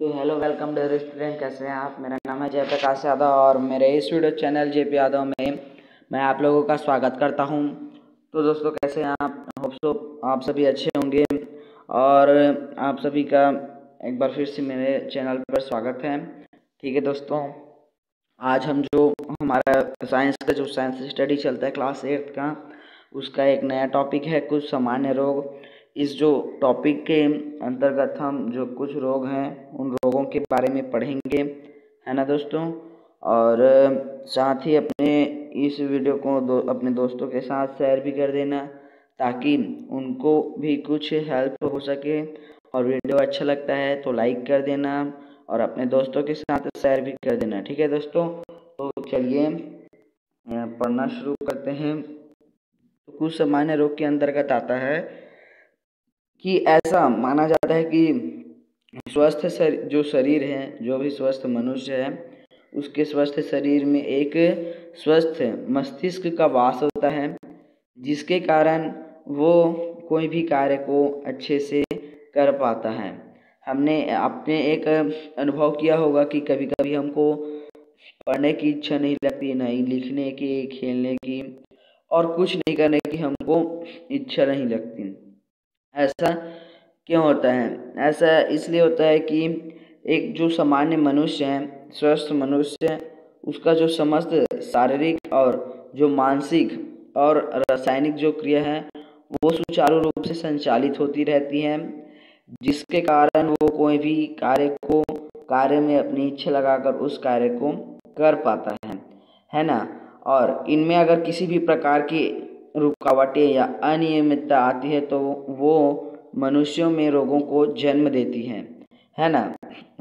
तो hello welcome dear student, कैसे हैं आप। मेरा नाम है जयप्रकाश यादव और मेरे इस वीडियो चैनल जेपी यादव में मैं आप लोगों का स्वागत करता हूं। तो दोस्तों कैसे हैं आप। होप सो आप सभी अच्छे होंगे और आप सभी का एक बार फिर से मेरे चैनल पर स्वागत है। ठीक है दोस्तों, आज हम जो हमारा साइंस स्टडी चलता है क्लास 8 का, उसका एक नया टॉपिक है कुछ सामान्य रोग। इस जो टॉपिक के अंतर्गत हम जो कुछ रोग हैं उन रोगों के बारे में पढ़ेंगे, है ना दोस्तों। और साथ ही अपने इस वीडियो को अपने दोस्तों के साथ शेयर भी कर देना ताकि उनको भी कुछ हेल्प हो सके। और वीडियो अच्छा लगता है तो लाइक कर देना और अपने दोस्तों के साथ शेयर भी कर देना। ठीक है दोस्तों, तो चलिए पढ़ना शुरू करते हैं। तो कुछ सामान्य रोग के अंतर्गत आता है कि ऐसा माना जाता है कि स्वस्थ जो शरीर है, जो भी स्वस्थ मनुष्य है, उसके स्वस्थ शरीर में एक स्वस्थ मस्तिष्क का वास होता है, जिसके कारण वो कोई भी कार्य को अच्छे से कर पाता है। आपने एक अनुभव किया होगा कि कभी कभी हमको पढ़ने की इच्छा नहीं लगती, नहीं लिखने की, खेलने की और कुछ नहीं करने की हमको इच्छा नहीं लगती। ऐसा क्यों होता है? ऐसा इसलिए होता है कि एक जो सामान्य मनुष्य है, स्वस्थ मनुष्य, उसका जो समस्त शारीरिक और जो मानसिक और रासायनिक जो क्रिया है वो सुचारू रूप से संचालित होती रहती हैं, जिसके कारण वो कोई भी कार्य में अपनी इच्छा लगाकर उस कार्य को कर पाता है ना। और इनमें अगर किसी भी प्रकार की रुकावटें या अनियमितता आती है तो वो मनुष्यों में रोगों को जन्म देती है ना।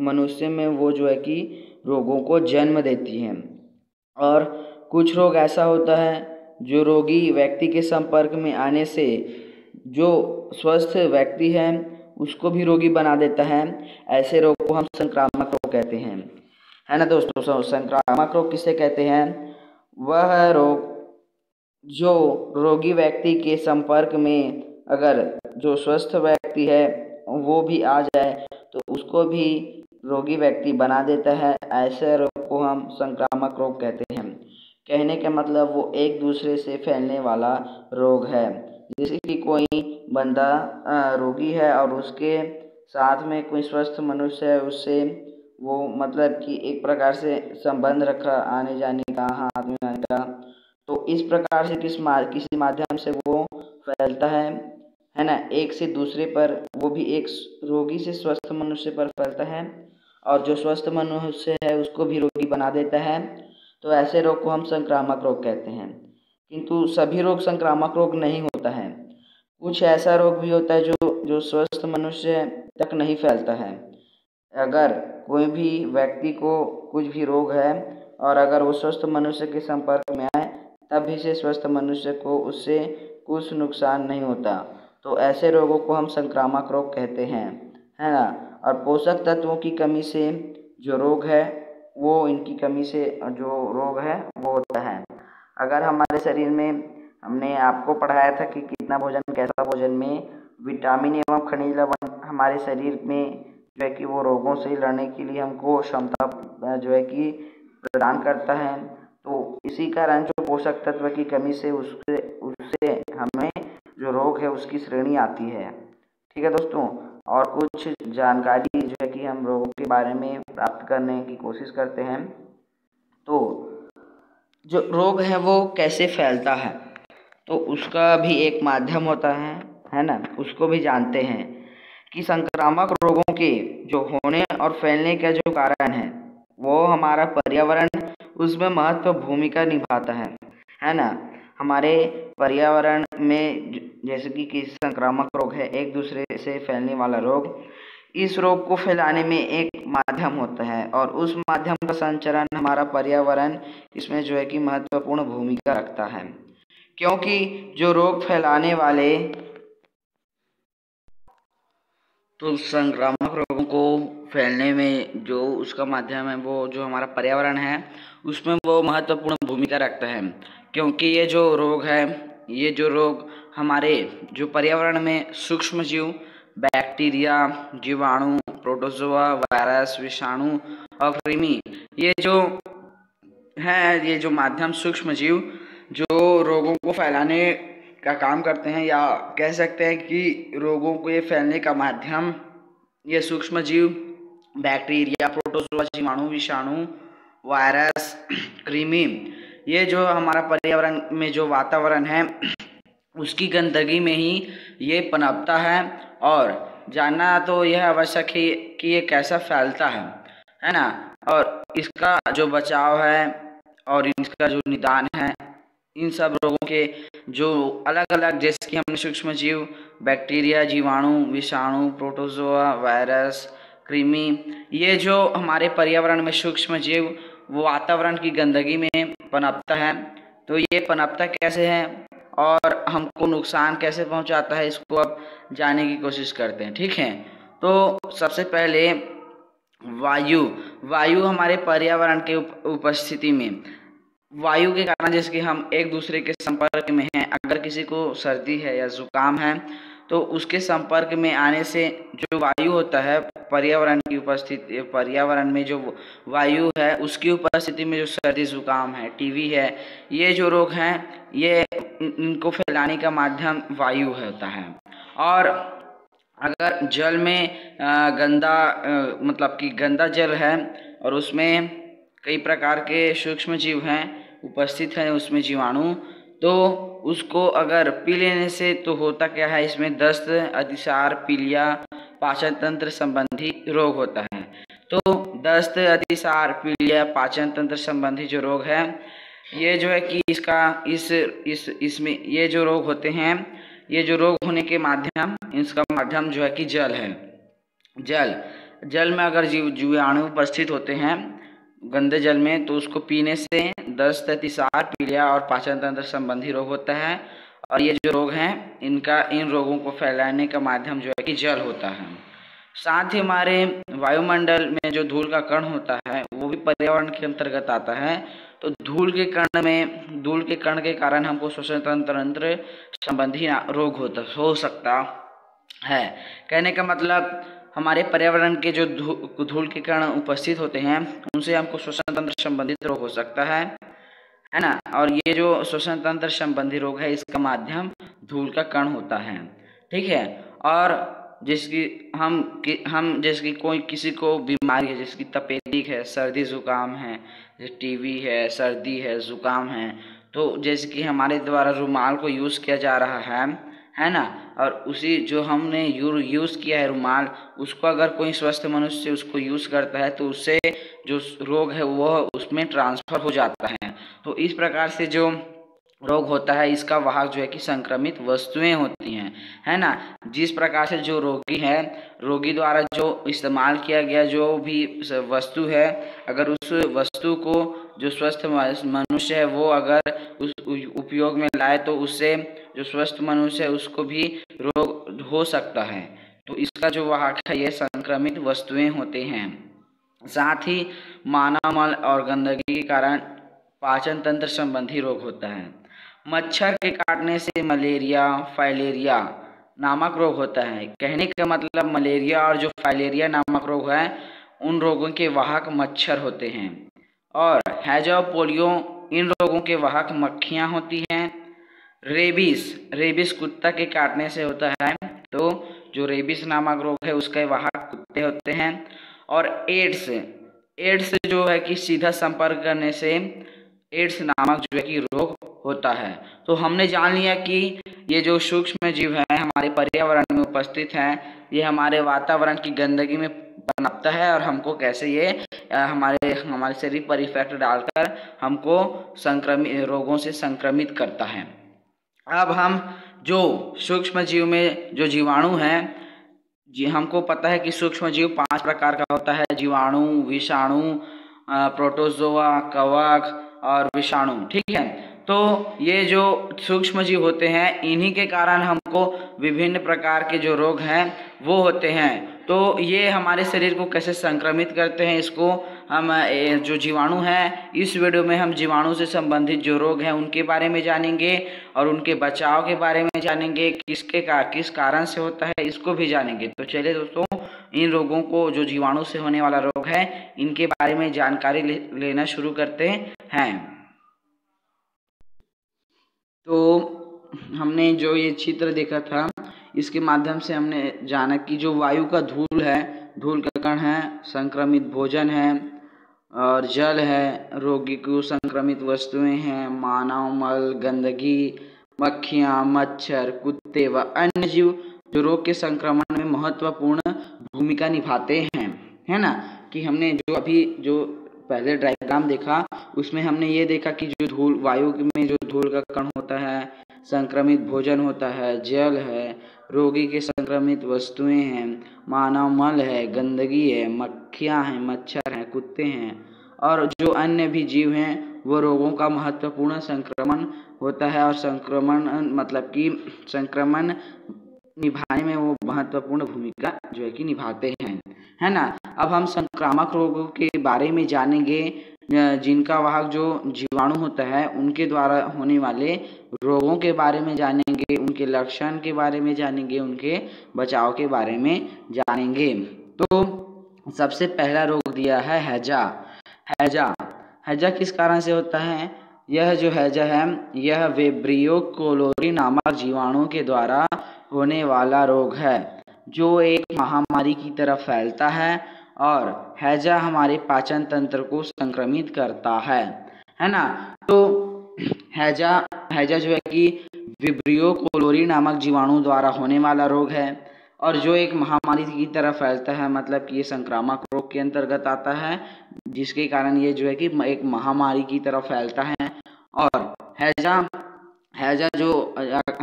मनुष्य में वो जो है कि रोगों को जन्म देती हैं। और कुछ रोग ऐसा होता है जो रोगी व्यक्ति के संपर्क में आने से जो स्वस्थ व्यक्ति है उसको भी रोगी बना देता है। ऐसे रोग को हम संक्रामक रोग कहते हैं, है ना दोस्तों। संक्रामक रोग किसे कहते हैं? वह रोग जो रोगी व्यक्ति के संपर्क में अगर जो स्वस्थ व्यक्ति है वो भी आ जाए तो उसको भी रोगी व्यक्ति बना देता है। ऐसे रोग को हम संक्रामक रोग कहते हैं। कहने का मतलब वो एक दूसरे से फैलने वाला रोग है। जैसे कि कोई बंदा रोगी है और उसके साथ में कोई स्वस्थ मनुष्य है, उससे वो मतलब कि एक प्रकार से संबंध रखा आने जाने का, हाथ में आने का, तो इस प्रकार से किसी माध्यम से वो फैलता है ना, एक से दूसरे पर। वो भी एक रोगी से स्वस्थ मनुष्य पर फैलता है और जो स्वस्थ मनुष्य है उसको भी रोगी बना देता है। तो ऐसे रोग को हम संक्रामक रोग कहते हैं। किंतु सभी रोग संक्रामक रोग नहीं होता है। कुछ ऐसा रोग भी होता है जो स्वस्थ मनुष्य तक नहीं फैलता है। अगर कोई भी व्यक्ति को कुछ भी रोग है और अगर वो स्वस्थ मनुष्य के संपर्क में आए तब भी से स्वस्थ मनुष्य को उससे कुछ नुकसान नहीं होता। तो ऐसे रोगों को हम संक्रामक रोग कहते हैं, है ना। और पोषक तत्वों की कमी से जो रोग है वो इनकी कमी से जो रोग है वो होता है। अगर हमारे शरीर में हमने आपको पढ़ाया था कि कितना भोजन, कैसा भोजन में विटामिन एवं खनिज लवण हमारे शरीर में जो है कि वो रोगों से लड़ने के लिए हमको क्षमता जो है कि प्रदान करता है। तो इसी कारण जो पोषक तत्व की कमी से उससे हमें जो रोग है उसकी श्रेणी आती है। ठीक है दोस्तों, और कुछ जानकारी जो है कि हम रोगों के बारे में प्राप्त करने की कोशिश करते हैं। तो जो रोग है वो कैसे फैलता है, तो उसका भी एक माध्यम होता है ना, उसको भी जानते हैं कि संक्रामक रोगों के जो होने और फैलने का जो कारण है वो हमारा पर्यावरण उसमें महत्व भूमिका निभाता है ना। हमारे पर्यावरण में जैसे कि संक्रामक रोग है, एक दूसरे से फैलने वाला रोग, इस रोग को फैलाने में एक माध्यम होता है और उस माध्यम का संचरण हमारा पर्यावरण इसमें जो है कि महत्वपूर्ण भूमिका रखता है। क्योंकि जो रोग फैलाने वाले तो संक्रामक रोगों को फैलने में जो उसका माध्यम है वो जो हमारा पर्यावरण है उसमें वो महत्वपूर्ण भूमिका रखता है। क्योंकि ये जो रोग हमारे जो पर्यावरण में सूक्ष्म जीव, बैक्टीरिया, जीवाणु, प्रोटोजोआ, वायरस, विषाणु और कृमि, ये जो माध्यम सूक्ष्म जीव जो रोगों को फैलाने का काम करते हैं, या कह सकते हैं कि रोगों को ये फैलने का माध्यम ये सूक्ष्म जीव बैक्टीरिया, प्रोटोजोआ, जीवाणु, विषाणु, वायरस, कृमि, ये जो हमारा पर्यावरण में जो वातावरण है उसकी गंदगी में ही ये पनपता है। और जानना तो यह आवश्यक है कि ये कैसा फैलता है ना, और इसका जो बचाव है और इसका जो निदान है, इन सब रोगों के जो अलग अलग, जैसे कि हमने सूक्ष्म जीव बैक्टीरिया, जीवाणु, विषाणु, प्रोटोजोआ, वायरस, कृमि, ये जो हमारे पर्यावरण में सूक्ष्म जीव वो वातावरण की गंदगी में पनपता है। तो ये पनपता कैसे है और हमको नुकसान कैसे पहुंचाता है, इसको अब जानने की कोशिश करते हैं। ठीक है, तो सबसे पहले वायु हमारे पर्यावरण के उपस्थिति में, वायु के कारण जैसे कि हम एक दूसरे के संपर्क में हैं, अगर किसी को सर्दी है या जुकाम है तो उसके संपर्क में आने से जो वायु होता है पर्यावरण की उपस्थिति, पर्यावरण में जो वायु है उसकी उपस्थिति में जो सर्दी जुकाम है, टीबी है, ये जो रोग हैं ये इनको फैलाने का माध्यम वायु होता है। और अगर जल में मतलब कि गंदा जल है और उसमें कई प्रकार के सूक्ष्म जीव हैं उपस्थित हैं, उसमें जीवाणु, तो उसको अगर पी लेने से तो होता क्या है, इसमें दस्त, अतिसार, पीलिया, पाचन तंत्र संबंधी रोग होता है। तो दस्त, अतिसार, पीलिया, पाचन तंत्र संबंधी जो रोग है ये जो है कि इसमें ये जो रोग होते हैं, ये जो रोग होने के माध्यम, इसका माध्यम जो है कि जल है। जल में अगर जीवाणु उपस्थित होते हैं गंदे जल में तो उसको पीने से दस्त, अतिसार, पीलिया और पाचन तंत्र संबंधी रोग होता है। और ये जो रोग हैं इन रोगों को फैलाने का माध्यम जो है कि जल होता है। साथ ही हमारे वायुमंडल में जो धूल का कण होता है वो भी पर्यावरण के अंतर्गत आता है। तो धूल के कण के कारण हमको श्वसन तंत्र संबंधी रोग हो सकता है। कहने का मतलब हमारे पर्यावरण के जो धूल के कण उपस्थित होते हैं उनसे हमको श्वसन तंत्र संबंधित रोग हो सकता है ना। और ये जो श्वसन तंत्र संबंधी रोग है इसका माध्यम धूल का कण होता है। ठीक है, और जैसे कि कोई किसी को बीमारी है, जैसे कि तपेदिक है, सर्दी जुकाम है, जैसे टीबी है, सर्दी है, जुकाम है, तो जैसे कि हमारे द्वारा रुमाल को यूज़ किया जा रहा है ना, और उसी जो हमने यूज़ किया है रुमाल, उसको अगर कोई स्वस्थ मनुष्य उसको यूज़ करता है तो उससे जो रोग है वह उसमें ट्रांसफ़र हो जाता है। तो इस प्रकार से जो रोग होता है इसका वाहक जो है कि संक्रमित वस्तुएं होती हैं, है ना। जिस प्रकार से जो रोगी द्वारा जो इस्तेमाल किया गया जो भी वस्तु है, अगर उस वस्तु को जो स्वस्थ मनुष्य है वो अगर उस उपयोग में लाए तो उससे जो स्वस्थ मनुष्य है उसको भी रोग हो सकता है। तो इसका जो वाहक है ये संक्रमित वस्तुएं होते हैं। साथ ही मानव मल और गंदगी के कारण पाचन तंत्र संबंधी रोग होता है। मच्छर के काटने से मलेरिया, फाइलेरिया नामक रोग होता है। कहने का मतलब मलेरिया और जो फाइलेरिया नामक रोग है उन रोगों के वाहक मच्छर होते हैं। और हैजा और पोलियो इन रोगों के वाहक मक्खियाँ होती हैं। रेबिस कुत्ता के काटने से होता है, तो जो रेबिस नामक रोग है उसके वाहक कुत्ते होते हैं। और एड्स जो है कि सीधा संपर्क करने से एड्स नामक जो है कि रोग होता है। तो हमने जान लिया कि ये जो सूक्ष्म जीव हैं हमारे पर्यावरण में उपस्थित हैं, ये हमारे वातावरण की गंदगी में पनपता है और हमको कैसे ये हमारे शरीर पर इफेक्ट डालकर हमको रोगों से संक्रमित करता है। अब हम जो सूक्ष्म जीव में जो जीवाणु हैं, हमको पता है कि सूक्ष्म जीव 5 प्रकार का होता है, जीवाणु, विषाणु, प्रोटोजोआ, कवक और विषाणु। ठीक है, तो ये जो सूक्ष्म जीव होते हैं, इन्हीं के कारण हमको विभिन्न प्रकार के जो रोग हैं वो होते हैं। तो ये हमारे शरीर को कैसे संक्रमित करते हैं, इसको हम जो जीवाणु हैं, इस वीडियो में हम जीवाणु से संबंधित जो रोग हैं उनके बारे में जानेंगे और उनके बचाव के बारे में जानेंगे, किस कारण से होता है इसको भी जानेंगे। तो चलिए दोस्तों, इन रोगों को, जो जीवाणु से होने वाला रोग है, इनके बारे में जानकारी लेना शुरू करते हैं। तो हमने जो ये चित्र देखा था, इसके माध्यम से हमने जाना कि जो वायु का धूल है, धूल का कण है, संक्रमित भोजन है और जल है, रोगी को संक्रमित वस्तुएं हैं, मानव मल, गंदगी, मक्खियाँ, मच्छर, कुत्ते व अन्य जीव जो रोग के संक्रमण में महत्वपूर्ण भूमिका निभाते हैं, है ना। कि हमने जो अभी जो पहले डायग्राम देखा, उसमें हमने ये देखा कि जो धूल, वायु में जो धूल का कण होता है, संक्रमित भोजन होता है, जल है, रोगी के संक्रमित वस्तुएं हैं, मानव मल है, गंदगी है, मक्खियाँ हैं, मच्छर हैं, कुत्ते हैं और जो अन्य भी जीव हैं, वो रोगों का महत्वपूर्ण संक्रमण होता है। और संक्रमण मतलब कि संक्रमण निभाने में वो महत्वपूर्ण भूमिका जो है कि निभाते हैं, है ना। अब हम संक्रामक रोगों के बारे में जानेंगे, जिनका वाहक जो जीवाणु होता है उनके द्वारा होने वाले रोगों के बारे में जानेंगे, उनके लक्षण के बारे में जानेंगे, उनके बचाव के बारे में जानेंगे। तो सबसे पहला रोग दिया है हैजा। हैजा हैजा किस कारण से होता है? यह जो हैजा है, यह विब्रियो कोलोरी नामक जीवाणु के द्वारा होने वाला रोग है, जो एक महामारी की तरह फैलता है और हैजा हमारे पाचन तंत्र को संक्रमित करता है ना। तो हैजा जो है कि विब्रियो कोलोरी नामक जीवाणु द्वारा होने वाला रोग है और जो एक महामारी की तरह फैलता है, मतलब कि ये संक्रामक रोग के अंतर्गत आता है, जिसके कारण ये जो है कि एक महामारी की तरह फैलता है। और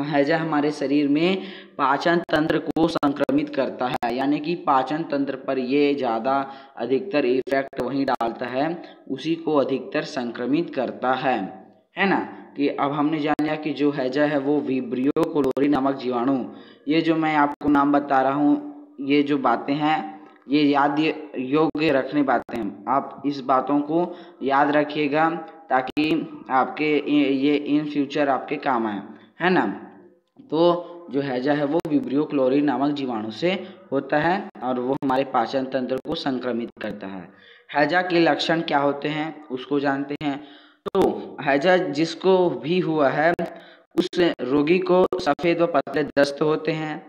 हैजा हमारे शरीर में पाचन तंत्र को संक्रमित करता है, यानी कि पाचन तंत्र पर ये ज़्यादा अधिकतर इफेक्ट वही डालता है, उसी को अधिकतर संक्रमित करता है ना। कि अब हमने जाना कि जो हैजा है वो विब्रियो कोलोरी नामक जीवाणु, ये जो मैं आपको नाम बता रहा हूँ, ये जो बातें हैं ये याद योग्य रखने बातें हैं। आप इस बातों को याद रखिएगा ताकि आपके ये इन फ्यूचर आपके काम आए, है ना। तो जो हैजा है वो विब्रियो क्लोरी नामक जीवाणु से होता है और वो हमारे पाचन तंत्र को संक्रमित करता है। हैजा के लक्षण क्या होते हैं उसको जानते हैं। तो हैजा जिसको भी हुआ है उस रोगी को सफ़ेद व पतले दस्त होते हैं,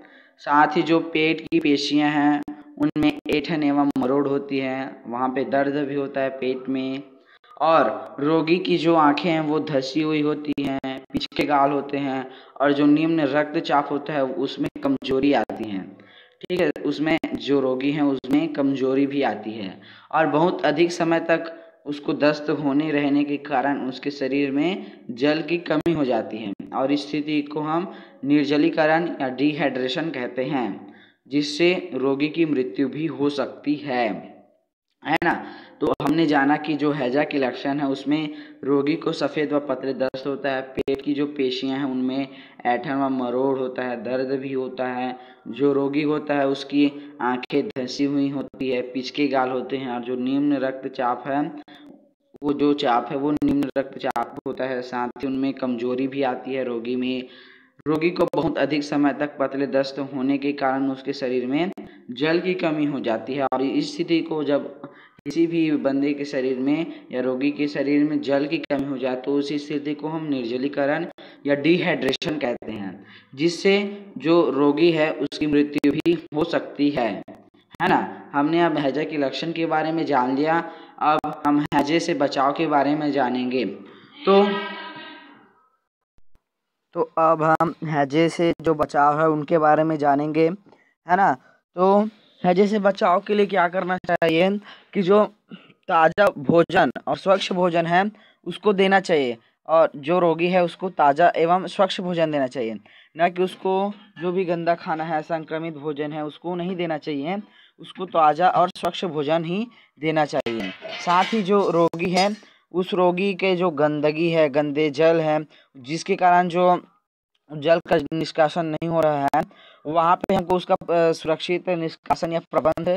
साथ ही जो पेट की पेशियां हैं उनमें ऐंठन एवं मरोड़ होती है, वहाँ पे दर्द भी होता है पेट में, और रोगी की जो आंखें हैं वो धसी हुई होती हैं, पीछे गाल होते हैं और जो निम्न रक्तचाप होता है उसमें कमजोरी आती है। ठीक है, उसमें जो रोगी हैं उसमें कमजोरी भी आती है और बहुत अधिक समय तक उसको दस्त होने रहने के कारण उसके शरीर में जल की कमी हो जाती है और इस स्थिति को हम निर्जलीकरण या डिहाइड्रेशन कहते हैं, जिससे रोगी की मृत्यु भी हो सकती है ना। तो हमने जाना कि जो हैजा के लक्षण है उसमें रोगी को सफ़ेद व पतले दस्त होता है, पेट की जो पेशियां हैं उनमें ऐंठन व मरोड़ होता है, दर्द भी होता है, जो रोगी होता है उसकी आंखें धंसी हुई होती है, पिचके गाल होते हैं और जो निम्न रक्तचाप है वो निम्न रक्तचाप होता है, साथ ही उनमें कमजोरी भी आती है रोगी में। रोगी को बहुत अधिक समय तक पतले दस्त होने के कारण उसके शरीर में जल की कमी हो जाती है और इस स्थिति को जब किसी भी बंदे के शरीर में या रोगी के शरीर में जल की कमी हो जाए तो उसी स्थिति को हम निर्जलीकरण या डिहाइड्रेशन कहते हैं, जिससे जो रोगी है उसकी मृत्यु भी हो सकती है ना। हमने अब हैजा के लक्षण के बारे में जान लिया, अब हम हैजे से बचाव के बारे में जानेंगे। तो अब हम हैजे से जो बचाव है उनके बारे में जानेंगे, है ना। तो हैजे से बचाव के लिए क्या करना चाहिए कि जो ताज़ा भोजन और स्वच्छ भोजन है उसको देना चाहिए और जो रोगी है उसको ताज़ा एवं स्वच्छ भोजन देना चाहिए, न कि उसको जो भी गंदा खाना है, संक्रमित भोजन है उसको नहीं देना चाहिए, उसको ताज़ा और स्वच्छ भोजन ही देना चाहिए। साथ ही जो रोगी है उस रोगी के जो गंदगी है, गंदे जल है, जिसके कारण जो जल का निष्कासन नहीं हो रहा है, वहाँ पे हमको उसका सुरक्षित निष्कासन या प्रबंध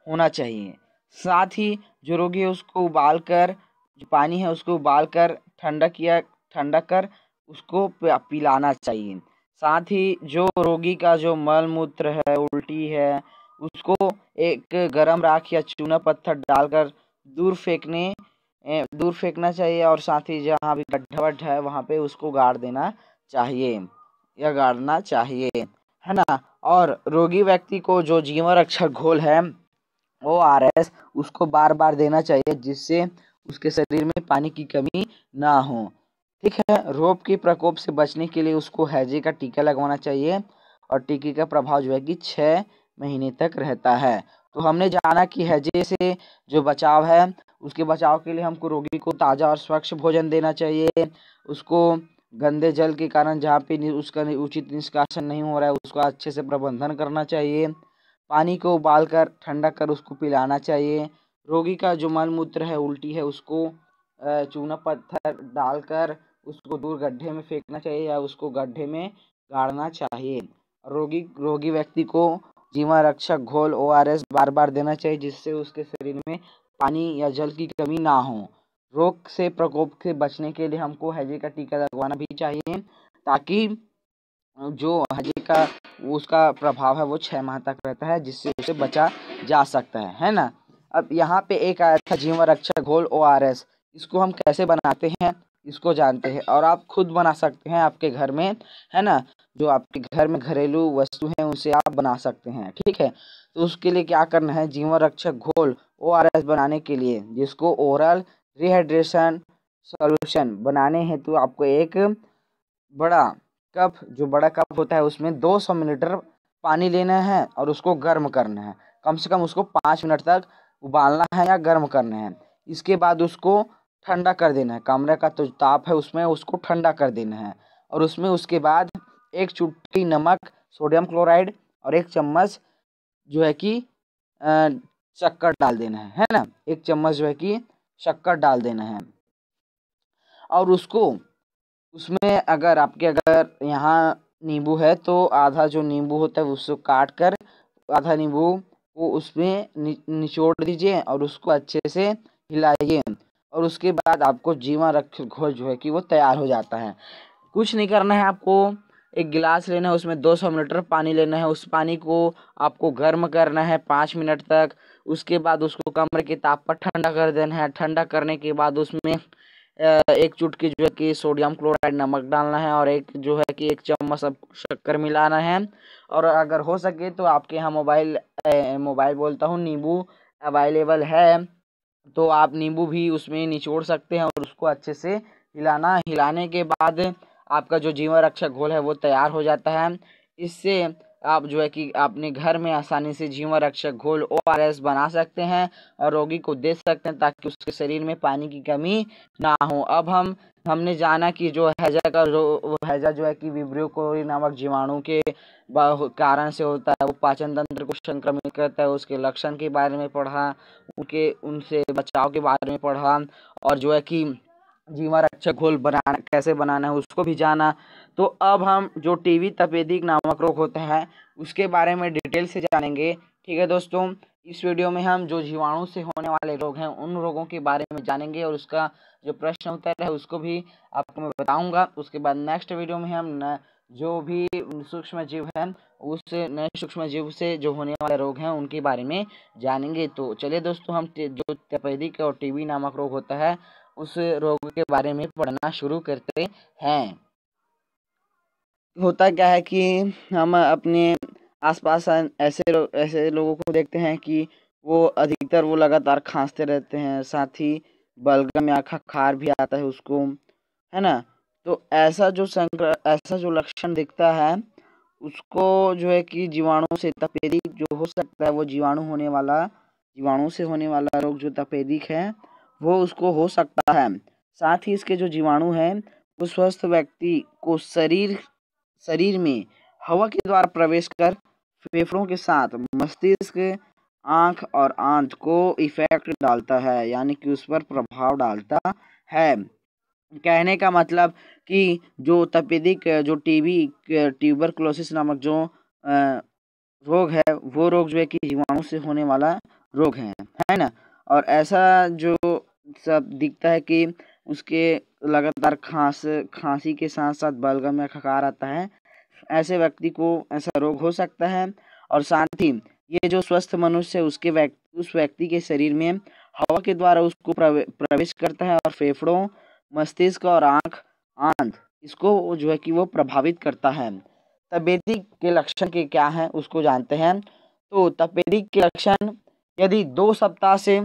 होना चाहिए। साथ ही जो रोगी है उसको उबाल कर, जो पानी है उसको उबाल कर ठंडा कर उसको पिलाना चाहिए। साथ ही जो रोगी का जो मल मूत्र है, उल्टी है, उसको एक गरम राख या चूना पत्थर डालकर दूर फेंकना चाहिए, और साथ ही जहाँ भी गड्ढा वड्ढा है वहाँ पे उसको गाड़ देना चाहिए या गाड़ना चाहिए, है ना। और रोगी व्यक्ति को जो जीवन रक्षक घोल है ORS उसको बार बार देना चाहिए, जिससे उसके शरीर में पानी की कमी ना हो। ठीक है। रोग के प्रकोप से बचने के लिए उसको हैजे का टीका लगवाना चाहिए, और टीके का प्रभाव जो है कि 6 महीने तक रहता है। तो हमने जाना कि हैजे से जो बचाव है, उसके बचाव के लिए हमको रोगी को ताज़ा और स्वच्छ भोजन देना चाहिए। उसको गंदे जल के कारण जहाँ पे उसका उचित निष्कासन नहीं हो रहा है उसका अच्छे से प्रबंधन करना चाहिए। पानी को उबालकर ठंडा कर उसको पिलाना चाहिए। रोगी का जो मल मूत्र है, उल्टी है, उसको चूना पत्थर डालकर उसको दूर गड्ढे में फेंकना चाहिए या उसको गड्ढे में गाड़ना चाहिए। रोगी व्यक्ति को जीवन रक्षक घोल ORS बार बार देना चाहिए, जिससे उसके शरीर में पानी या जल की कमी ना हो। रोग से प्रकोप से बचने के लिए हमको हैजे का टीका लगवाना भी चाहिए, ताकि जो हैजे का उसका प्रभाव है वो 6 माह तक रहता है, जिससे उसे बचा जा सकता है ना। अब यहाँ पे एक आया था जीवन रक्षक घोल ORS, इसको हम कैसे बनाते हैं इसको जानते हैं, और आप खुद बना सकते हैं आपके घर में, है ना। जो आपके घर में घरेलू वस्तु हैं उनसे आप बना सकते हैं। ठीक है। तो उसके लिए क्या करना है, जीवन रक्षक घोल ORS बनाने के लिए, जिसको ओरल रिहाइड्रेशन सॉल्यूशन बनाने हेतु तो आपको एक बड़ा कप होता है उसमें 200 मिलीलीटर पानी लेना है, और उसको गर्म करना है। कम से कम उसको 5 मिनट तक उबालना है या गर्म करना है। इसके बाद उसको ठंडा कर देना है। कमरे का तो ताप है उसमें उसको ठंडा कर देना है, और उसमें उसके बाद एक चुटकी नमक, सोडियम क्लोराइड, और 1 चम्मच जो है कि शक्कर डाल देना है ना। 1 चम्मच जो है कि शक्कर डाल देना है, और उसमें अगर यहाँ नींबू है तो आधा जो नींबू होता है उसको काट कर आधा नींबू को उसमें निचोड़ दीजिए, और उसको अच्छे से हिलाइए, और उसके बाद आपको जीवन रक्षक घोल जो है कि वो तैयार हो जाता है। कुछ नहीं करना है, आपको एक गिलास लेना है, उसमें 200 मिलीलीटर पानी लेना है। उस पानी को आपको गर्म करना है 5 मिनट तक। उसके बाद उसको कमरे के ताप पर ठंडा कर देना है। ठंडा करने के बाद उसमें एक चुटकी जो है कि सोडियम क्लोराइड नमक डालना है, और एक जो है कि 1 चम्मच सब शक्कर मिलाना है। और अगर हो सके तो आपके यहाँ मोबाइल बोलता हूँ नींबू अवेलेबल है, तो आप नींबू भी उसमें निचोड़ सकते हैं, और उसको अच्छे से हिलाने के बाद आपका जो जीवन रक्षक घोल है वो तैयार हो जाता है। इससे आप जो है कि अपने घर में आसानी से जीवन रक्षक घोल ORS बना सकते हैं, और रोगी को दे सकते हैं, ताकि उसके शरीर में पानी की कमी ना हो। अब हमने जाना कि जो हैजा जो है कि विब्रियो कोरी नामक जीवाणु के कारण से होता है। वो पाचन तंत्र को संक्रमित करता है। उसके लक्षण के बारे में पढ़ा, उनसे बचाव के बारे में पढ़ा, और जो है कि जीवन रक्षक घोल कैसे बनाना है उसको भी जाना। तो अब हम जो टीबी तपेदिक नामक रोग होता है उसके बारे में डिटेल से जानेंगे। ठीक है दोस्तों, इस वीडियो में हम जो जीवाणु से होने वाले रोग हैं उन रोगों के बारे में जानेंगे, और उसका जो प्रश्न उत्तर है उसको भी आपको मैं बताऊंगा। उसके बाद नेक्स्ट वीडियो में हम जो भी सूक्ष्म जीव हैं उस नए सूक्ष्म जीव से जो होने वाले रोग हैं उनके बारे में जानेंगे। तो चलिए दोस्तों, हम जो तपेदिक और टीबी नामक रोग होता है उस रोग के बारे में पढ़ना शुरू करते हैं। होता क्या है कि हम अपने आसपास ऐसे लोगों को देखते हैं कि वो अधिकतर वो लगातार खांसते रहते हैं, साथ ही बलगम या खखार भी आता है उसको, है ना। तो ऐसा जो लक्षण दिखता है उसको जो है कि जीवाणु से तपेदिक जो हो सकता है, वो जीवाणु से होने वाला रोग जो तपेदिक है वो उसको हो सकता है। साथ ही इसके जो जीवाणु हैं वो स्वस्थ व्यक्ति को शरीर में हवा के द्वारा प्रवेश कर फेफड़ों के साथ मस्तिष्क, आँख और आंत को इफेक्ट डालता है, यानी कि उस पर प्रभाव डालता है। कहने का मतलब कि जो तपेदिक जो टीबी ट्यूबरकुलोसिस नामक जो रोग है, वो रोग जो है कि जीवाणु से होने वाला रोग है ना। और ऐसा जो सब दिखता है कि उसके लगातार खांसी के साथ साथ बलगम या खकार आता है, ऐसे व्यक्ति को ऐसा रोग हो सकता है। और साथ ही ये जो स्वस्थ मनुष्य है उस व्यक्ति के शरीर में हवा के द्वारा उसको प्रवेश करता है और फेफड़ों, मस्तिष्क और आंत इसको जो है कि वो प्रभावित करता है। तपेदिक के लक्षण के क्या हैं उसको जानते हैं। तो तपेदिक के लक्षण, यदि 2 सप्ताह से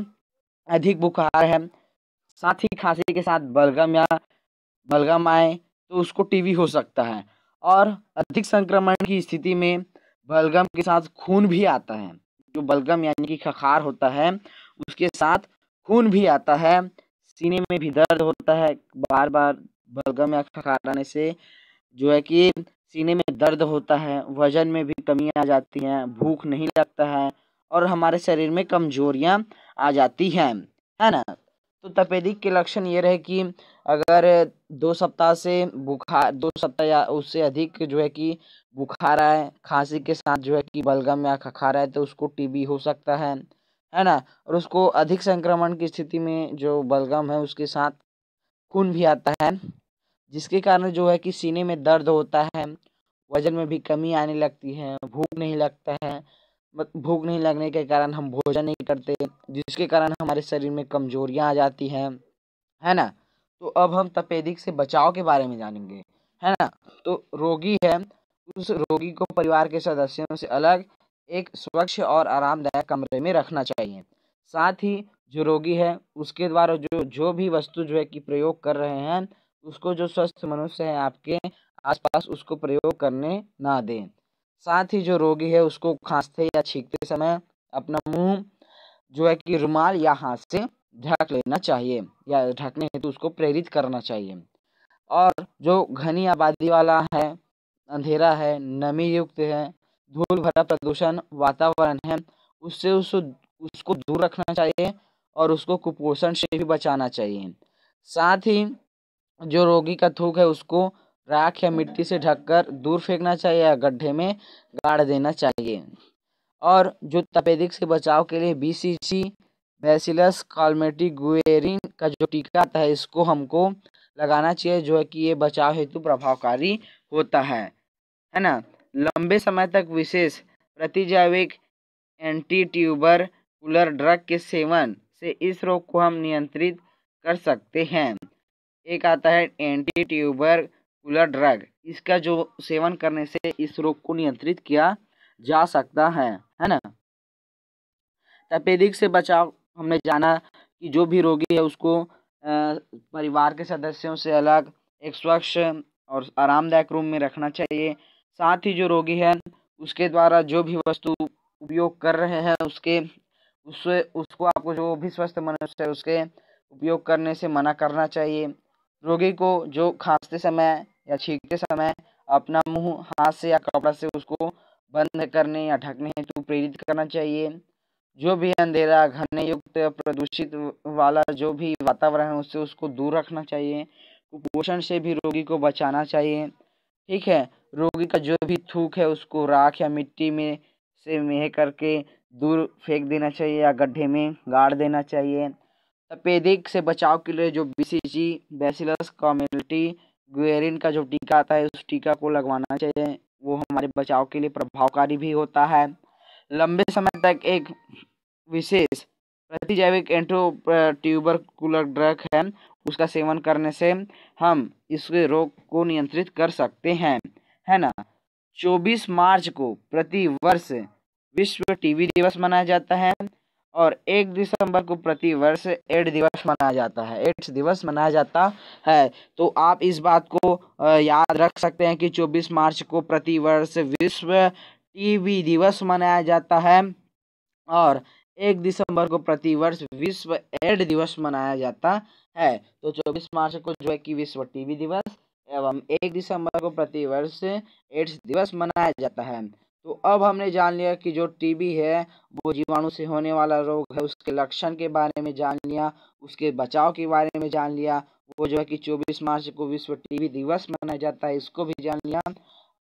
अधिक बुखार है, साथ ही खांसी के साथ बलगम आए, तो उसको टीबी हो सकता है। और अधिक संक्रमण की स्थिति में बलगम के साथ खून भी आता है। जो बलगम यानी कि खखार होता है उसके साथ खून भी आता है। सीने में भी दर्द होता है, बार बार बलगम या खखार आने से जो है कि सीने में दर्द होता है, वजन में भी कमी आ जाती है, भूख नहीं लगता है और हमारे शरीर में कमजोरियां आ जाती हैं, है ना। तो तपेदिक के लक्षण ये रहे कि अगर 2 सप्ताह से बुखार, 2 सप्ताह या उससे अधिक जो है कि बुखार आए, खांसी के साथ जो है कि बलगम या खखार आए, तो उसको टीबी हो सकता है ना। और उसको अधिक संक्रमण की स्थिति में जो बलगम है उसके साथ खून भी आता है, जिसके कारण जो है कि सीने में दर्द होता है, वजन में भी कमी आने लगती है, भूख नहीं लगता है। भूख नहीं लगने के कारण हम भोजन नहीं करते, जिसके कारण हमारे शरीर में कमजोरियां आ जाती हैं, है ना। तो अब हम तपेदिक से बचाव के बारे में जानेंगे, है ना। तो रोगी है, उस रोगी को परिवार के सदस्यों से अलग एक स्वच्छ और आरामदायक कमरे में रखना चाहिए। साथ ही जो रोगी है उसके द्वारा जो भी वस्तु जो है कि प्रयोग कर रहे हैं, उसको जो स्वस्थ मनुष्य है आपके आसपास उसको प्रयोग करने ना दें। साथ ही जो रोगी है उसको खांसते या छींकते समय अपना मुंह जो है कि रुमाल या हाथ से ढक लेना चाहिए या ढकने हेतु उसको प्रेरित करना चाहिए। और जो घनी आबादी वाला है, अंधेरा है, नमी युक्त है, धूल भरा प्रदूषण वातावरण है, उससे उसको दूर रखना चाहिए और उसको कुपोषण से भी बचाना चाहिए। साथ ही जो रोगी का थूक है उसको राख या मिट्टी से ढककर दूर फेंकना चाहिए या गड्ढे में गाड़ देना चाहिए। और जो तपेदिक से बचाव के लिए BCG बैसिलस कालमेटी गुएरिन का जो टीका आता है इसको हमको लगाना चाहिए, जो है कि ये बचाव हेतु प्रभावकारी होता है ना। लंबे समय तक विशेष प्रतिजैविक एंटी ट्यूबरकुलर ड्रग के सेवन से इस रोग को हम नियंत्रित कर सकते हैं। एक आता है एंटी ट्यूबरकुलर ड्रग, इसका जो सेवन करने से इस रोग को नियंत्रित किया जा सकता है ना। तपेदिक से बचाव हमने जाना कि जो भी रोगी है उसको परिवार के सदस्यों से अलग एक स्वच्छ और आरामदायक रूम में रखना चाहिए। साथ ही जो रोगी है उसके द्वारा जो भी वस्तु उपयोग कर रहे हैं उसको आपको जो भी स्वस्थ मनुष्य है उसके उपयोग करने से मना करना चाहिए। रोगी को जो खांसते समय या छींकते समय अपना मुंह हाथ से या कपड़ा से उसको बंद करने या ढकने हेतु प्रेरित करना चाहिए। जो भी अंधेरा, घने युक्त, प्रदूषित वाला जो भी वातावरण है उससे उसको दूर रखना चाहिए। कुपोषण से भी रोगी को बचाना चाहिए, ठीक है। रोगी का जो भी थूक है उसको राख या मिट्टी में से मेह करके दूर फेंक देना चाहिए या गड्ढे में गाड़ देना चाहिए। तपेदिक से बचाव के लिए जो BCG बैसिलस कम्युनिटी गुएरिन का जो टीका आता है उस टीका को लगवाना चाहिए, वो हमारे बचाव के लिए प्रभावकारी भी होता है। लंबे समय तक एक विशेष प्रतिजैविक एंटी ट्यूबरकुलर ड्रग है, उसका सेवन करने से हम इस रोग को नियंत्रित कर सकते हैं, है ना। 24 मार्च को प्रति वर्ष विश्व टीबी दिवस मनाया जाता है और 1 दिसंबर को प्रति वर्ष एड्स दिवस मनाया जाता है। तो आप इस बात को याद रख सकते हैं कि 24 मार्च को प्रति वर्ष विश्व टीबी दिवस मनाया जाता है और 1 दिसंबर को प्रतिवर्ष विश्व एड्स दिवस मनाया जाता है। तो 24 मार्च को जो है कि विश्व टीबी दिवस एवं 1 दिसंबर को प्रतिवर्ष एड्स दिवस मनाया जाता है। तो अब हमने जान लिया कि जो टीबी है वो जीवाणु से होने वाला रोग है, उसके लक्षण के बारे में जान लिया, उसके बचाव के बारे में जान लिया। वो जो है कि 24 मार्च को विश्व टीबी दिवस मनाया जाता है, इसको भी जान लिया।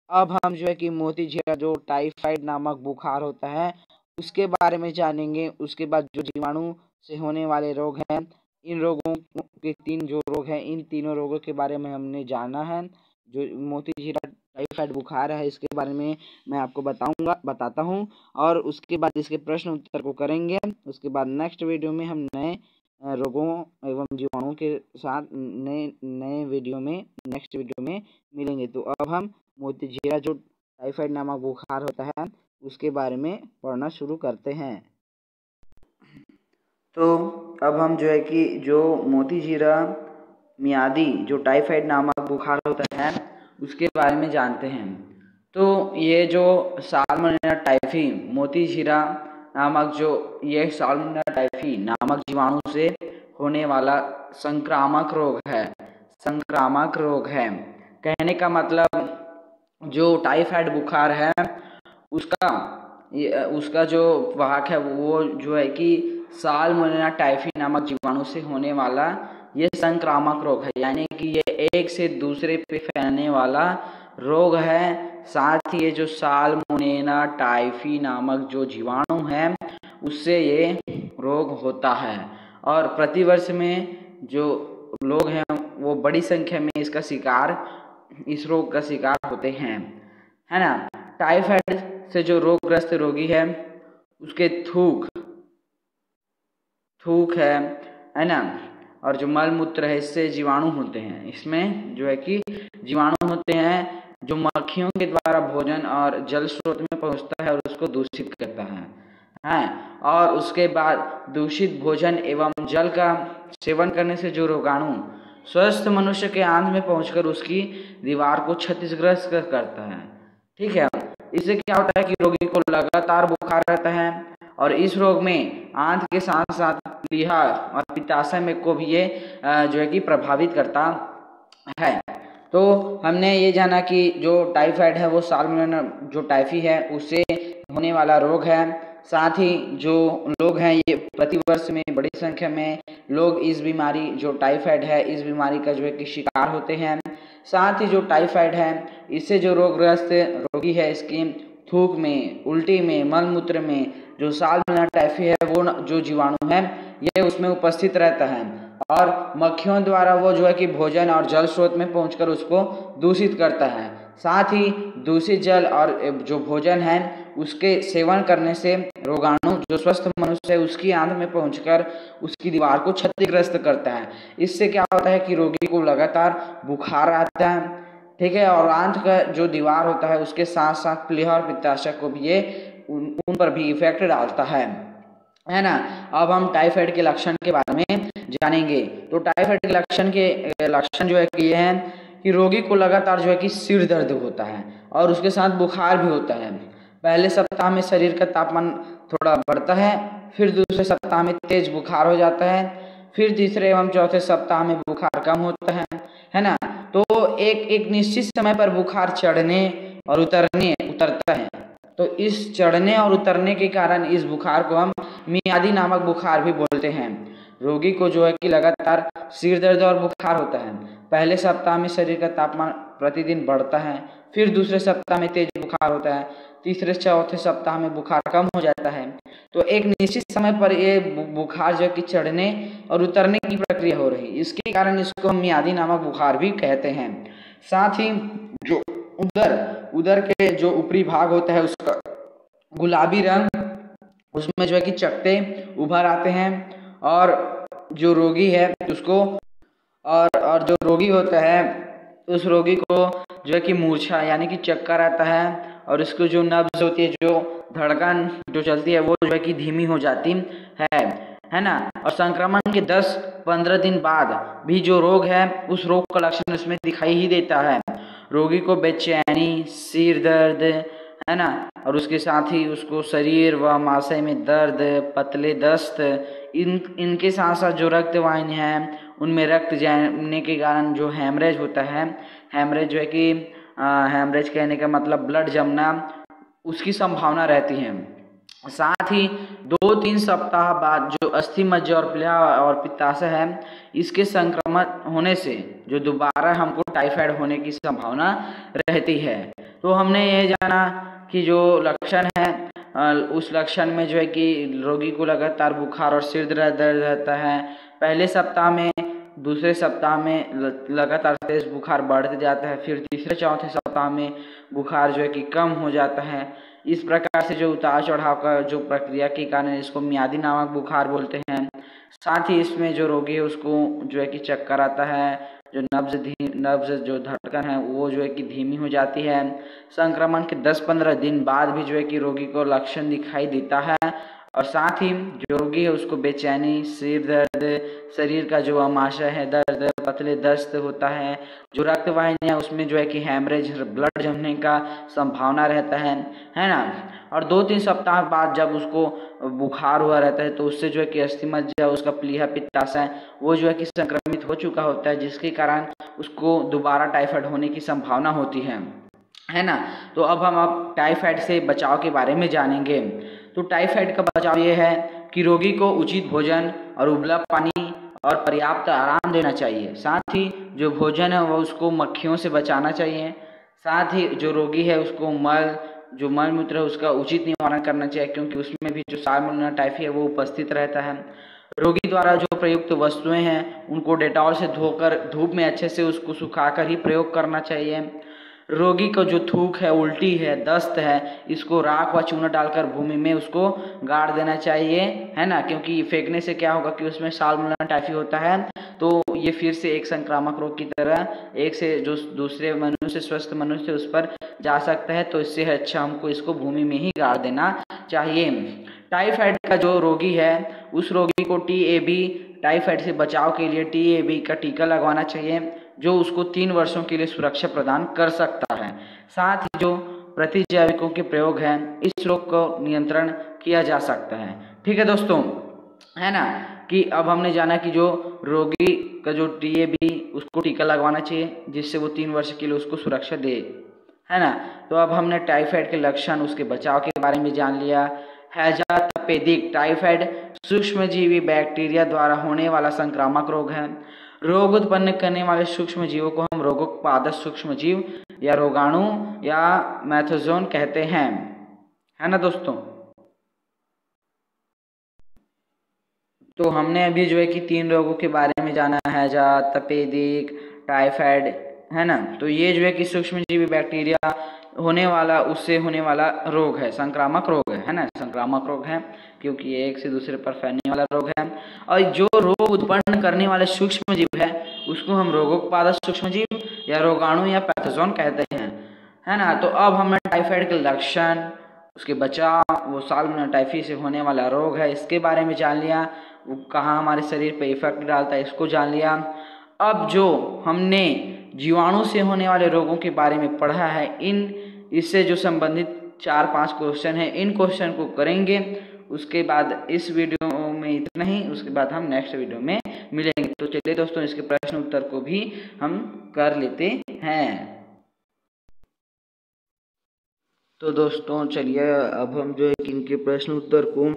अब हम जो है कि मोतीझरा जो टाइफाइड नामक बुखार होता है उसके बारे में जानेंगे। उसके बाद जो जीवाणु से होने वाले रोग हैं, इन रोगों के 3 जो रोग हैं, इन तीनों रोगों के बारे में हमने जाना है। जो मोतीझरा टाइफाइड बुखार है इसके बारे में मैं आपको बताता हूँ, और उसके बाद इसके प्रश्न उत्तर को करेंगे। उसके बाद नेक्स्ट वीडियो में हम नए रोगों एवं जीवाणुओं के साथ नए वीडियो में नेक्स्ट वीडियो में मिलेंगे। तो अब हम मोतीझरा जो टाइफाइड नामक बुखार होता है उसके बारे में पढ़ना शुरू करते हैं। तो अब हम जो है कि जो मोतीझरा मियादी जो टाइफाइड नामक बुखार होता है उसके बारे में जानते हैं। तो ये जो साल्मोनेला टाइफी मोतीझरा नामक ये साल्मोनेला टाइफी नामक जीवाणु से होने वाला संक्रामक रोग है। कहने का मतलब जो टाइफाइड बुखार है उसका जो वाहक है वो जो है कि साल्मोनेला टाइफी नामक जीवाणु से होने वाला ये संक्रामक रोग है, यानी कि ये एक से दूसरे पे फैलने वाला रोग है। साथ ही ये जो साल्मोनेला टाइफी नामक जो जीवाणु है उससे ये रोग होता है, और प्रतिवर्ष में जो लोग हैं वो बड़ी संख्या में इस रोग का शिकार होते हैं, है ना। टाइफाइड से जो रोगग्रस्त रोगी है उसके थूक है ना, और जो मल मूत्र है इससे जीवाणु होते हैं। इसमें जो है कि जीवाणु होते हैं जो मक्खियों के द्वारा भोजन और जल स्रोत में पहुंचता है और उसको दूषित करता है। और उसके बाद दूषित भोजन एवं जल का सेवन करने से जो रोगाणु स्वस्थ मनुष्य के आंत में पहुंचकर उसकी दीवार को क्षतिग्रस्त करता है। ठीक है, इससे क्या होता है कि रोगी को लगातार बुखार रहता है, और इस रोग में आंत के साथ साथ प्लीहा और पित्ताशय में को भी ये जो है कि प्रभावित करता है। तो हमने ये जाना कि जो टाइफाइड है वो साल्मोनेला जो टाइफी है उससे होने वाला रोग है। साथ ही जो लोग हैं ये प्रतिवर्ष में बड़ी संख्या में लोग इस बीमारी जो टाइफाइड है इस बीमारी का जो है कि शिकार होते हैं। साथ ही जो टाइफाइड है इससे जो रोगग्रस्त रोगी है इसकी थूक में, उल्टी में, मल मूत्र में जो साल्मोनेला टाइफी है वो जो जीवाणु है ये उसमें उपस्थित रहता है, और मक्खियों द्वारा वो जो है कि भोजन और जल स्रोत में पहुंचकर उसको दूषित करता है। साथ ही दूषित जल और जो भोजन है उसके सेवन करने से रोगाणु जो स्वस्थ मनुष्य है उसकी आंत में पहुंचकर उसकी दीवार को क्षतिग्रस्त करता है। इससे क्या होता है कि रोगी को लगातार बुखार आता है, ठीक है, और आंत का जो दीवार होता है उसके साथ साथ प्लीहा और पित्ताशय को भी ये उन पर भी इफेक्ट डालता है ना। अब हम टाइफाइड के लक्षण के बारे में जानेंगे। तो टाइफाइड के लक्षण जो है कि ये हैं कि रोगी को लगातार जो है कि सिर दर्द होता है और उसके साथ बुखार भी होता है। पहले सप्ताह में शरीर का तापमान थोड़ा बढ़ता है, फिर दूसरे सप्ताह में तेज बुखार हो जाता है, फिर तीसरे एवं चौथे सप्ताह में बुखार कम होता है ना। तो एक निश्चित समय पर बुखार चढ़ने और उतरता है। तो इस चढ़ने और उतरने के कारण इस बुखार को हम मियादी नामक बुखार भी बोलते हैं। रोगी को जो है कि लगातार सिर दर्द और बुखार होता है। पहले सप्ताह में शरीर का तापमान प्रतिदिन बढ़ता है, फिर दूसरे सप्ताह में तेज बुखार होता है, तीसरे चौथे सप्ताह में बुखार कम हो जाता है। तो एक निश्चित समय पर ये बुखार जो है कि चढ़ने और उतरने की प्रक्रिया हो रही, इसके कारण इसको हम मियादी नामक बुखार भी कहते हैं। साथ ही जो उदर के जो ऊपरी भाग होता है उसका गुलाबी रंग, उसमें जो है कि चकत्ते उभर आते हैं, और जो रोगी है उसको और जो रोगी होता है उस रोगी को जो है कि मूर्छा यानी कि चक्कर आता है, और उसको जो नब्ज होती है जो धड़कन जो चलती है वो जो है कि धीमी हो जाती है ना। और संक्रमण के 10-15 दिन बाद भी जो रोग है उस रोग का लक्षण उसमें दिखाई ही देता है। रोगी को बेचैनी, सिर दर्द, है ना, और उसके साथ ही उसको शरीर व मांसपेशियों में दर्द, पतले दस्त, इनके साथ साथ जो रक्त वाहिनी है उनमें रक्त जमने के कारण जो हेमरेज होता है, हेमरेज जो है कि हेमरेज कहने का मतलब ब्लड जमना, उसकी संभावना रहती है। साथ ही 2-3 सप्ताह बाद जो अस्थि मज्जा और प्लीहा और पित्ताशय है, इसके संक्रमण होने से जो दोबारा हमको टाइफाइड होने की संभावना रहती है। तो हमने ये जाना कि जो लक्षण है, उस लक्षण में जो है कि रोगी को लगातार बुखार और सिर दर्द रहता है। पहले सप्ताह में, दूसरे सप्ताह में लगातार तेज बुखार बढ़ते जाता है, फिर तीसरे चौथे सप्ताह में बुखार जो है कि कम हो जाता है। इस प्रकार से जो उतार चढ़ाव का जो प्रक्रिया के कारण इसको मियादी नामक बुखार बोलते हैं। साथ ही इसमें जो रोगी है उसको जो है कि चक्कर आता है, जो नब्ज जो धड़कन है वो जो है कि धीमी हो जाती है। संक्रमण के 10-15 दिन बाद भी जो है कि रोगी को लक्षण दिखाई देता है। और साथ ही जो रोगी है उसको बेचैनी, सिर दर्द, शरीर का जो आमाशय है दर्द, पतले दस्त होता है। जो रक्त वाहिनियाँ उसमें जो है कि हैमरेज, ब्लड जमने का संभावना रहता है ना। और 2-3 सप्ताह बाद जब उसको बुखार हुआ रहता है तो उससे जो है कि अस्थि मज्जा, उसका प्लीहा पित्ताशय वो जो है कि संक्रमित हो चुका होता है, जिसके कारण उसको दोबारा टाइफाइड होने की संभावना होती है ना। तो अब टाइफाइड से बचाव के बारे में जानेंगे। तो टाइफाइड का बचाव ये है कि रोगी को उचित भोजन और उबला पानी और पर्याप्त आराम देना चाहिए। साथ ही जो भोजन है वो उसको मक्खियों से बचाना चाहिए। साथ ही जो रोगी है उसको मल मूत्र है उसका उचित निवारण करना चाहिए, क्योंकि उसमें भी जो साल्मोनेला टाइफी है वो उपस्थित रहता है। रोगी द्वारा जो प्रयुक्त वस्तुएं हैं उनको डेटॉल से धोकर धूप में अच्छे से उसको सुखाकर ही प्रयोग करना चाहिए। रोगी का जो थूक है, उल्टी है, दस्त है, इसको राख व चूना डालकर भूमि में उसको गाड़ देना चाहिए, है ना। क्योंकि फेंकने से क्या होगा कि उसमें साल्मोनेला टाइफी होता है, तो ये फिर से एक संक्रामक रोग की तरह एक से जो दूसरे मनुष्य, स्वस्थ मनुष्य उस पर जा सकता है। तो इससे अच्छा हमको इसको भूमि में ही गाड़ देना चाहिए। टाइफाइड का जो रोगी है उस रोगी को TAB, टाइफाइड से बचाव के लिए TAB का टीका लगवाना चाहिए, जो उसको 3 वर्षों के लिए सुरक्षा प्रदान कर सकता है। साथ ही जो प्रतिजैविकों के प्रयोग हैं, इस रोग को नियंत्रण किया जा सकता है। ठीक है दोस्तों, है ना, कि अब हमने जाना कि जो रोगी का जो TAB उसको टीका लगवाना चाहिए, जिससे वो 3 वर्ष के लिए उसको सुरक्षा दे, है ना। तो अब हमने टाइफाइड के लक्षण, उसके बचाव के बारे में जान लिया। हैजा तपेदिक टाइफाइड सूक्ष्मजीवी बैक्टीरिया द्वारा होने वाला संक्रामक रोग है। रोग उत्पन्न करने वाले सूक्ष्म जीवों को हम रोगोत्पादक सूक्ष्म जीव या रोगाणु या मैथोजोन कहते हैं, है ना दोस्तों। तो हमने अभी जो है कि 3 रोगों के बारे में जाना है, हैजा, तपेदिक, टाइफाइड, है ना। तो ये जो है कि सूक्ष्मजीवी बैक्टीरिया होने वाला, उससे होने वाला रोग है, संक्रामक रोग है ना, संक्रामक रोग है, क्योंकि एक से दूसरे पर फैलने वाला रोग है। और जो रोग उत्पन्न करने वाले सूक्ष्म जीव है उसको हम रोगोत्पादक सूक्ष्म जीव या रोगाणु या पैथोजोन कहते हैं, है ना। तो अब हमने टाइफाइड के लक्षण, उसके बचाव, वो साल्मोनेला टाइफी से होने वाला रोग है, इसके बारे में जान लिया। वो कहाँ हमारे शरीर पे इफेक्ट डालता है, इसको जान लिया। अब जो हमने जीवाणु से होने वाले रोगों के बारे में पढ़ा है, इससे जो संबंधित 4-5 क्वेश्चन है, इन क्वेश्चन को करेंगे। उसके बाद इस वीडियो में इतना ही, उसके बाद हम नेक्स्ट वीडियो में मिलेंगे। तो चलिए दोस्तों, इसके प्रश्न उत्तर को भी हम कर लेते हैं। तो दोस्तों चलिए, अब हम जो है कि इनके प्रश्न उत्तर को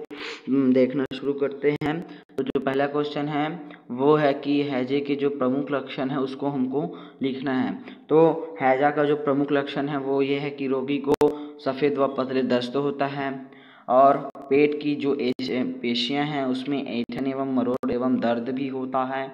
देखना शुरू करते हैं। तो जो पहला क्वेश्चन है वो है कि हैजे के जो प्रमुख लक्षण है उसको हमको लिखना है। तो हैजा का जो प्रमुख लक्षण है वो ये है कि रोगी को सफ़ेद व पतले दस्त होता है, और पेट की जो पेशियां हैं उसमें ऐंठन एवं मरोड़ एवं दर्द भी होता है।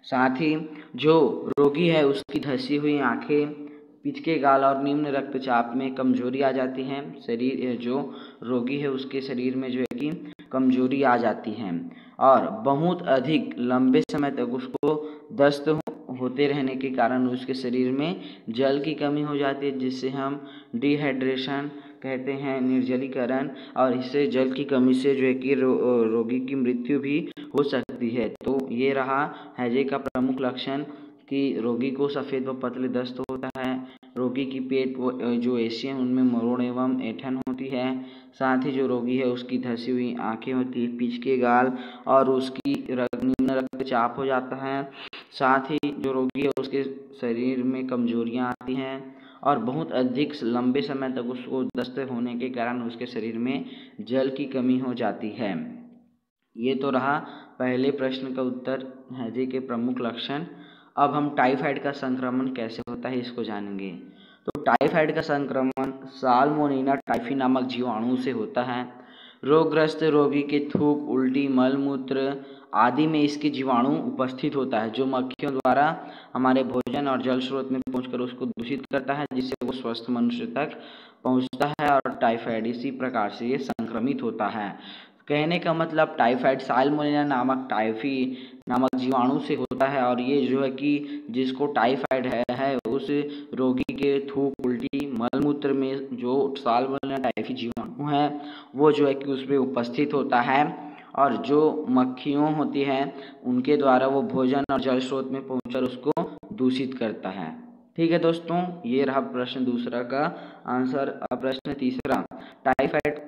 साथ ही जो रोगी है उसकी धसी हुई आँखें, पिचके गाल और निम्न रक्तचाप में कमजोरी आ जाती है। शरीर जो रोगी है उसके शरीर में जो है कि कमजोरी आ जाती है, और बहुत अधिक लंबे समय तक उसको दस्त होते रहने के कारण उसके शरीर में जल की कमी हो जाती है, जिससे हम डिहाइड्रेशन कहते हैं, निर्जलीकरण। और इससे जल की कमी से जो है कि रोगी की मृत्यु भी हो सकती है। तो ये रहा हैजे का प्रमुख लक्षण कि रोगी को सफ़ेद व पतले दस्त होता है, रोगी की पेट जो एशियन उनमें मरोड़ एवं ऐंठन होती है। साथ ही जो रोगी है उसकी धसी हुई आँखें होती है, पिचके गाल, और उसकी निम्न रक्तचाप हो जाता है। साथ ही जो रोगी है उसके शरीर में कमजोरियाँ आती हैं, और बहुत अधिक लंबे समय तक उसको दस्त होने के कारण उसके शरीर में जल की कमी हो जाती है। ये तो रहा पहले प्रश्न का उत्तर, हैजे के प्रमुख लक्षण। अब हम टाइफाइड का संक्रमण कैसे होता है इसको जानेंगे। तो टाइफाइड का संक्रमण साल्मोनेला टाइफी नामक जीवाणु से होता है। रोगग्रस्त रोगी के थूक, उल्टी, मल मूत्र आदि में इसके जीवाणु उपस्थित होता है, जो मक्खियों द्वारा हमारे भोजन और जल स्रोत में पहुंचकर उसको दूषित करता है, जिससे वो स्वस्थ मनुष्य तक पहुंचता है और टाइफाइड इसी प्रकार से ये संक्रमित होता है। कहने का मतलब टाइफाइड साल्मोनेला नामक टाइफी नामक जीवाणु से होता है और ये जो है कि जिसको टाइफाइड है उस रोगी के थूक, उल्टी, मलमूत्र में जो साल्मोनेला टाइफी जीवाणु है वो जो है कि उसमें उपस्थित होता है और जो मक्खियों होती हैं उनके द्वारा वो भोजन और जल स्रोत में पहुंचकर उसको दूषित करता है। ठीक है दोस्तों, ये रहा प्रश्न दूसरा का आंसर। अब प्रश्न तीसरा, टाइफाइड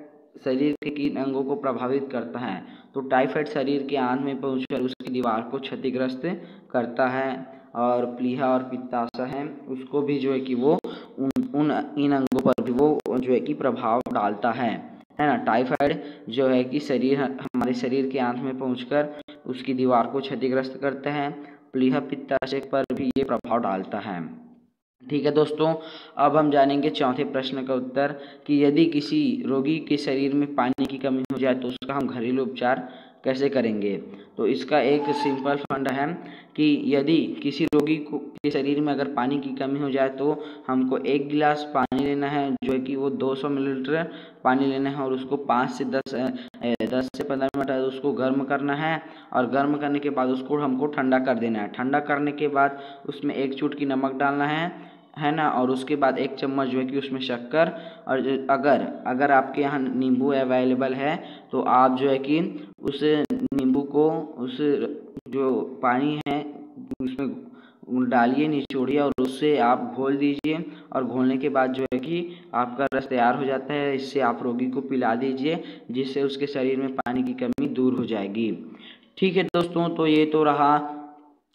शरीर के किन अंगों को प्रभावित करता है। तो टाइफाइड शरीर के आंत में पहुंचकर उसकी दीवार को क्षतिग्रस्त करता है और प्लीहा और पित्ताशय है उसको भी जो है कि वो इन अंगों पर भी वो जो है कि प्रभाव डालता है ना। टाइफाइड जो है कि हमारे शरीर के आंत में पहुंचकर उसकी दीवार को क्षतिग्रस्त करता है, प्लीहा पित्ताशय पर भी ये प्रभाव डालता है। ठीक है दोस्तों, अब हम जानेंगे चौथे प्रश्न का उत्तर कि यदि किसी रोगी के शरीर में पानी की कमी हो जाए तो उसका हम घरेलू उपचार कैसे करेंगे। तो इसका एक सिंपल फंड है कि यदि किसी रोगी के शरीर में अगर पानी की कमी हो जाए तो हमको 1 गिलास पानी लेना है, जो है कि वो 200 मिलीलीटर पानी लेना है और उसको 5 से 10 से 15 मिनट उसको गर्म करना है और गर्म करने के बाद उसको हमको ठंडा कर देना है। ठंडा करने के बाद उसमें 1 चुटकी नमक डालना है ना, और उसके बाद 1 चम्मच जो है कि उसमें शक्कर, और अगर आपके यहाँ नींबू अवेलेबल है तो आप जो है कि उस नींबू को उस जो पानी है उसमें डालिए, निचोड़िए और उससे आप घोल दीजिए और घोलने के बाद जो है कि आपका रस तैयार हो जाता है। इससे आप रोगी को पिला दीजिए जिससे उसके शरीर में पानी की कमी दूर हो जाएगी। ठीक है दोस्तों, तो ये तो रहा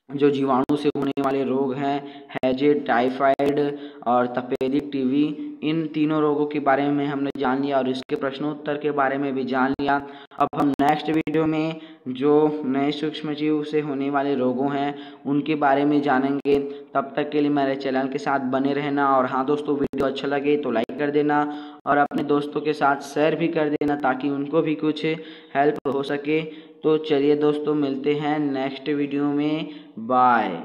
जो जीवाणु से होने वाले रोग हैं, हैजे, टाइफाइड और तपेदिक टीबी, इन तीनों रोगों के बारे में हमने जान लिया और इसके प्रश्नोत्तर के बारे में भी जान लिया। अब हम नेक्स्ट वीडियो में जो नए सूक्ष्मजीव से होने वाले रोगों हैं उनके बारे में जानेंगे। तब तक के लिए मेरे चैनल के साथ बने रहना। और हाँ दोस्तों, वीडियो अच्छा लगे तो लाइक कर देना और अपने दोस्तों के साथ शेयर भी कर देना ताकि उनको भी कुछ हेल्प हो सके। तो चलिए दोस्तों, मिलते हैं नेक्स्ट वीडियो में। बाय।